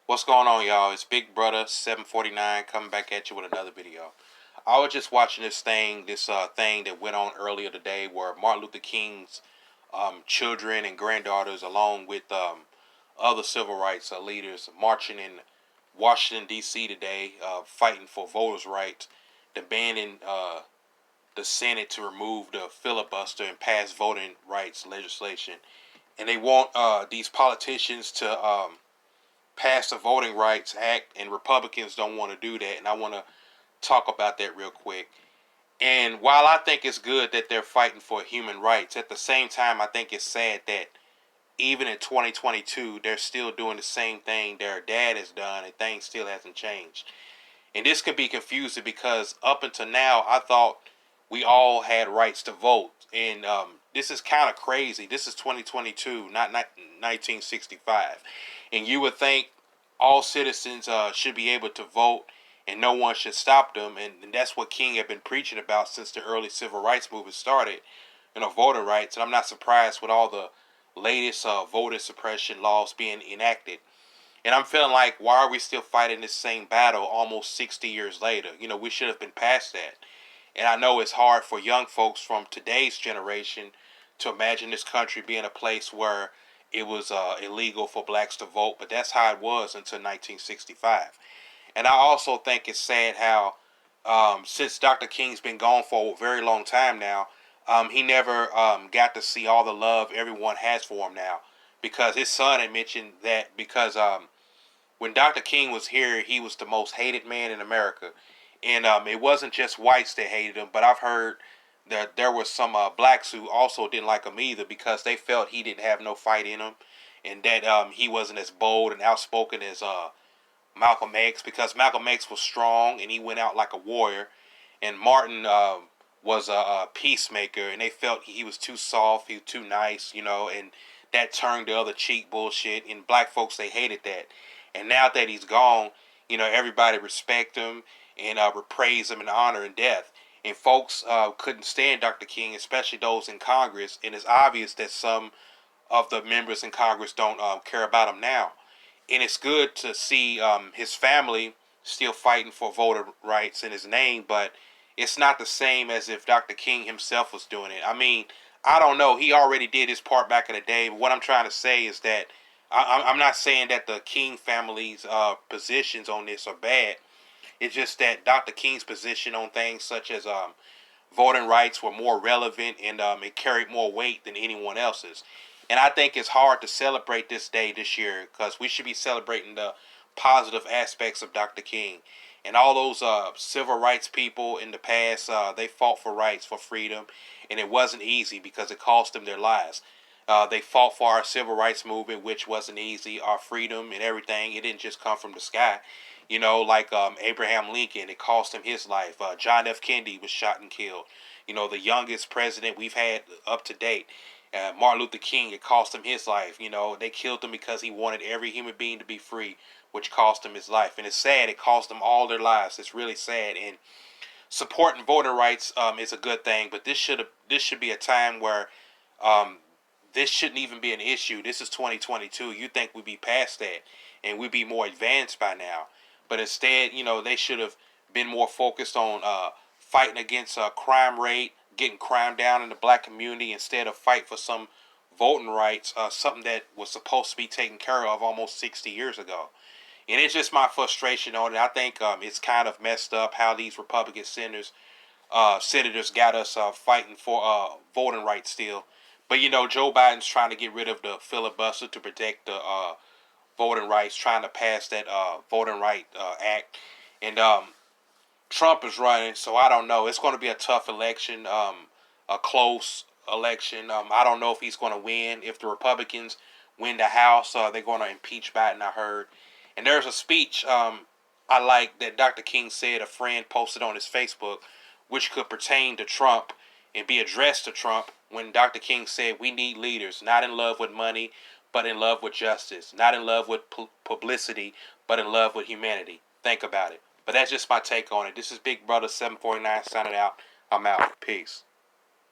What's going on, y'all? It's Big Brother 749 coming back at you with another video. I was just watching this thing that went on earlier today, where Martin Luther King's children and granddaughters, along with other civil rights leaders, marching in Washington D.C. today, fighting for voters' rights, demanding the Senate to remove the filibuster and pass voting rights legislation, and they want these politicians to pass the Voting Rights Act, and Republicans don't want to do that. And I want to talk about that real quick. And while I think it's good that they're fighting for human rights, at the same time, I think it's sad that even in 2022, they're still doing the same thing their dad has done, and things still hasn't changed. And this could be confusing because up until now, I thought we all had rights to vote. And this is kind of crazy. This is 2022, not 1965. And you would think all citizens should be able to vote and no one should stop them. And that's what King had been preaching about since the early civil rights movement started, voting rights. And I'm not surprised with all the latest voter suppression laws being enacted. And I'm feeling like, why are we still fighting this same battle almost 60 years later? We should have been past that. And I know it's hard for young folks from today's generation to imagine this country being a place where it was illegal for blacks to vote, but that's how it was until 1965. And I also think it's sad how, since Dr. King's been gone for a very long time now, he never got to see all the love everyone has for him now. Because his son had mentioned that because when Dr. King was here, he was the most hated man in America. And it wasn't just whites that hated him, but I've heard that there were some blacks who also didn't like him either because they felt he didn't have no fight in him, and that he wasn't as bold and outspoken as Malcolm X, because Malcolm X was strong and he went out like a warrior, and Martin was a peacemaker, and they felt he was too soft, he was too nice, and that turned the other cheek bullshit, and black folks, they hated that. And now that he's gone, everybody respect him and praise him and honor and death. And folks couldn't stand Dr. King, especially those in Congress, and it's obvious that some of the members in Congress don't care about him now. And it's good to see his family still fighting for voter rights in his name, but it's not the same as if Dr. King himself was doing it. I mean, I don't know. He already did his part back in the day. But what I'm trying to say is that I'm not saying that the King family's positions on this are bad. It's just that Dr. King's position on things such as voting rights were more relevant, and it carried more weight than anyone else's. And I think it's hard to celebrate this day this year because we should be celebrating the positive aspects of Dr. King. And all those civil rights people in the past, they fought for rights, for freedom, and it wasn't easy because it cost them their lives. They fought for our civil rights movement, which wasn't easy, our freedom and everything. It didn't just come from the sky. Like Abraham Lincoln, it cost him his life. John F. Kennedy was shot and killed. The youngest president we've had up to date. Martin Luther King, it cost him his life. They killed him because he wanted every human being to be free, which cost him his life. And it's sad. It cost them all their lives. It's really sad. And supporting voting rights is a good thing, but this should be a time where this shouldn't even be an issue. This is 2022. You think we'd be past that and we'd be more advanced by now. But instead, they should have been more focused on fighting against crime rate, getting crime down in the black community, instead of fight for some voting rights, something that was supposed to be taken care of almost 60 years ago. And it's just my frustration on it. I think it's kind of messed up how these Republican senators got us fighting for voting rights still. But Joe Biden's trying to get rid of the filibuster to protect the voting rights, trying to pass that voting right act, and Trump is running. So I don't know. It's going to be a tough election, a close election. I don't know if he's going to win. If the Republicans win the House, they're going to impeach Biden, I heard. And there's a speech I like that Dr. King said a friend posted on his Facebook, which could pertain to Trump and be addressed to Trump, when Dr. King said, "We need leaders not in love with money, but in love with justice, not in love with publicity, but in love with humanity." Think about it. But that's just my take on it. This is Big Brother 749 signing out. I'm out. Peace.